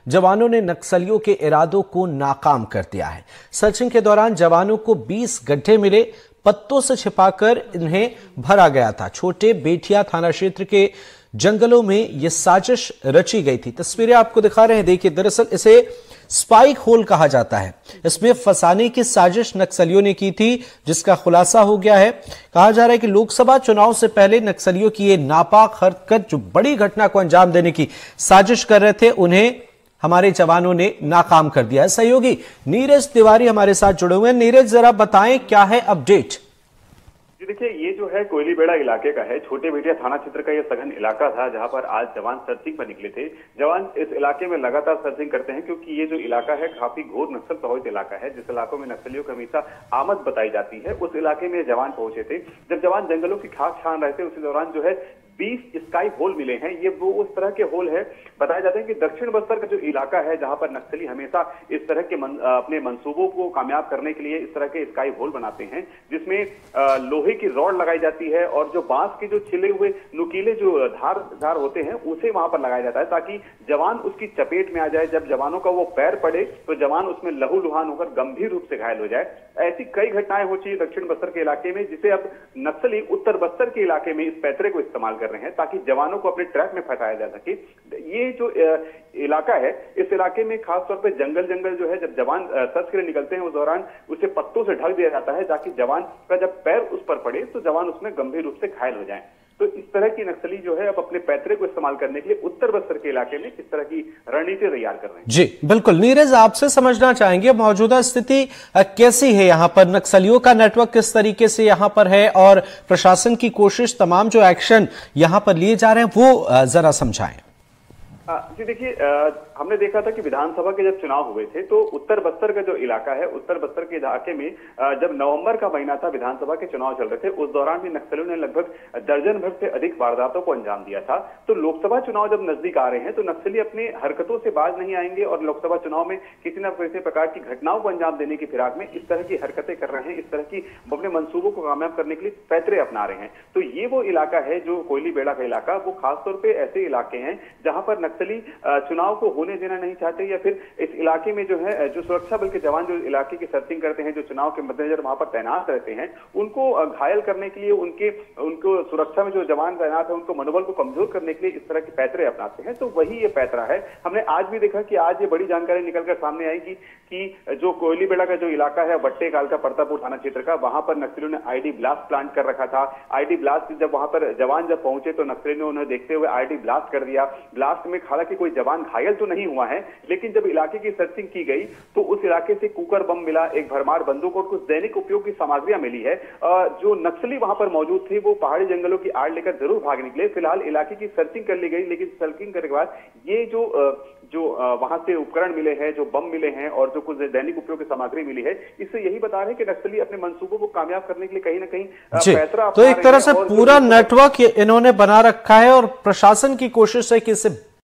जवानों ने नक्सलियों के इरादों को नाकाम कर दिया है। सर्चिंग के दौरान जवानों को 20 गड्ढे मिले, पत्तों से छिपाकर इन्हें भरा गया था। छोटे बेटिया थाना क्षेत्र के जंगलों में यह साजिश रची गई थी। तस्वीरें आपको दिखा रहे हैं, देखिए। दरअसल इसे स्पाइक होल कहा जाता है। इसमें फंसाने की साजिश नक्सलियों ने की थी, जिसका खुलासा हो गया है। कहा जा रहा है कि लोकसभा चुनाव से पहले नक्सलियों की ये नापाक हरकत, जो बड़ी घटना को अंजाम देने की साजिश कर रहे थे, उन्हें हमारे जवानों ने नाकाम कर दिया है। सहयोगी नीरज तिवारी हमारे साथ जुड़े हुए हैं। नीरज, जरा बताएं क्या है अपडेट? जी देखिए, ये जो है कोयलीबेड़ा इलाके का है। छोटे बेटिया थाना क्षेत्र का ये सघन इलाका था, जहां पर आज जवान सर्चिंग पर निकले थे। जवान इस इलाके में लगातार सर्चिंग करते हैं, क्योंकि ये जो इलाका है काफी घोर नक्सल प्रभावित इलाका है। जिस इलाकों में नक्सलियों की हमेशा आमद बताई जाती है, उस इलाके में जवान पहुंचे थे। जब जवान जंगलों की खाक छान रहे थे, उसी दौरान जो है 20 स्काई होल मिले हैं। ये वो उस तरह के होल है, बताए जाते हैं कि दक्षिण बस्तर का जो इलाका है, जहां पर नक्सली हमेशा इस तरह के अपने मंसूबों को कामयाब करने के लिए इस तरह के स्काई होल बनाते हैं, जिसमें लोहे की रॉड लगाई जाती है और जो बांस के जो छिले हुए नुकीले जो धार होते हैं, उसे वहां पर लगाया जाता है, ताकि जवान उसकी चपेट में आ जाए। जब जवानों का वो पैर पड़े तो जवान उसमें लहूलुहान होकर गंभीर रूप से घायल हो जाए। ऐसी कई घटनाएं हो चुकी दक्षिण बस्तर के इलाके में, जिसे अब नक्सली उत्तर बस्तर के इलाके में इस पैतरे को इस्तेमाल कर रहे हैं, ताकि जवानों को अपने ट्रैप में फंसाया जा सके। ये जो इलाका है, इस इलाके में खासतौर पे जंगल जो है, जब जवान सर्च के लिए निकलते हैं, उस दौरान उसे पत्तों से ढक दिया जाता है, ताकि जवान का जब पैर उस पर पड़े तो जवान उसमें गंभीर रूप से घायल हो जाए। तो इस तरह की नक्सली जो है अब अपने पैतरे को इस्तेमाल करने के लिए उत्तर बस्तर के इलाके में इस तरह की रणनीति तैयार कर रहे हैं। जी बिल्कुल। नीरज, आपसे समझना चाहेंगे मौजूदा स्थिति कैसी है यहाँ पर, नक्सलियों का नेटवर्क किस तरीके से यहाँ पर है, और प्रशासन की कोशिश, तमाम जो एक्शन यहाँ पर लिए जा रहे हैं वो जरा समझाएं। जी देखिए, हमने देखा था कि विधानसभा के जब चुनाव हुए थे, तो उत्तर बस्तर का जो इलाका है, उत्तर बस्तर के इलाके में जब नवंबर का महीना था, विधानसभा के चुनाव चल रहे थे, उस दौरान भी नक्सलियों ने लगभग दर्जन भर से अधिक वारदातों को अंजाम दिया था। तो लोकसभा चुनाव जब नजदीक आ रहे हैं, तो नक्सली अपनी हरकतों से बाज नहीं आएंगे और लोकसभा चुनाव में किसी न किसी प्रकार की घटनाओं को अंजाम देने की फिराक में इस तरह की हरकतें कर रहे हैं, इस तरह की अपने मंसूबों को कामयाब करने के लिए पैतरे अपना रहे हैं। तो ये वो इलाका है जो कोयलीबेड़ा का इलाका, वो खासतौर पर ऐसे इलाके हैं जहां पर नक्सली चुनाव को होने देना नहीं चाहते, या फिर इस इलाके में जो है जो सुरक्षा बल के जवान जो इलाके की सर्चिंग करते हैं, जो चुनाव के मद्देनजर वहां पर तैनात रहते हैं, उनको घायल करने के लिए, उनको सुरक्षा में जो जवान तैनात है, उनको मनोबल को कमजोर करने के लिए इस तरह के पैतरे अपनाते हैं। तो वही ये पैतरा है। हमने आज भी देखा कि आज ये बड़ी जानकारी निकलकर सामने आएगी कि जो कोयलीबेड़ा का जो इलाका है, बट्टेकाल का परतापुर थाना क्षेत्र का, वहां पर नक्सलियों ने आईडी ब्लास्ट प्लांट कर रखा था। आईडी ब्लास्ट जब वहां पर जवान जब पहुंचे, तो नक्सलियों ने उन्हें देखते हुए आईडी ब्लास्ट कर दिया। ब्लास्ट में हालांकि कोई जवान घायल तो नहीं हुआ है, लेकिन जब इलाके की सर्चिंग की गई तो उस इलाके से कुकर बम मिला, एक भरमार बंदूक और कुछ दैनिक उपयोग की सामग्रियां मिली है। जो नक्सली वहां पर मौजूद थे, वो पहाड़ी जंगलों की आड़ लेकर जरूर भाग निकले। फिलहाल इलाके की सर्चिंग कर ली गई, लेकिन सर्चिंग करने के बाद ये जो वहां से उपकरण मिले हैं, जो बम मिले हैं और जो कुछ दैनिक उपयोग की सामग्री मिली है, इससे यही बता रहे हैं कि नक्सली अपने मंसूबों को कामयाब करने के लिए कहीं ना कहीं पैतरा। तो एक तरह से पूरा नेटवर्क इन्होंने बना रखा है और प्रशासन की कोशिश है कि इसे